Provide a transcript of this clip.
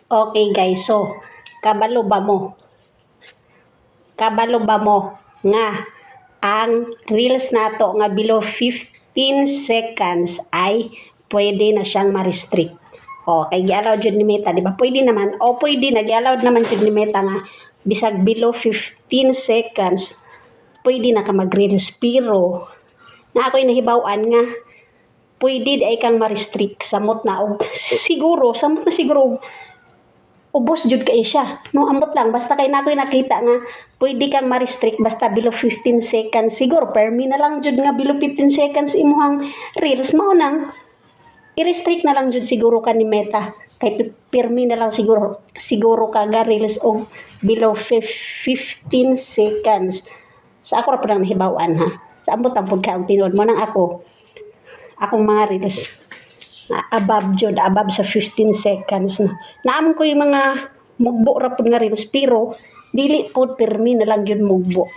Okay guys, so kabalo ba mo? Kabalo ba mo nga ang reels nato nga below 15 seconds ay pwede na siyang ma-restrict. Okay, gi-allow jud ni Meta, di ba? Pwede naman, o pwede na, gi-allow naman jud ni Meta nga bisag below 15 seconds, pwede na ka mag-reels. Pero, na ako'y nahibaw-an nga, pwede ay kang ma-restrict samot na og samot na siguro ubos jud kay siya. No, ambot lang basta kay nakoy nakita nga pwede kang ma-restrict basta below 15 seconds. Siguro per na lang jud nga below 15 seconds imuhang reels mao nang i-restrict na lang jud siguro ka ni Meta. Kay permi na lang siguro ka ga reels og below 15 seconds. Sa ako ra pud ang nahibaw-an ha. Sa ambot ang pud ka ang tinuod mo nang akong mga reels above sa 15 seconds na. Naamon ko yung mga mugbo ra pud nga reels pero dili pud permi na lang yun mugbo.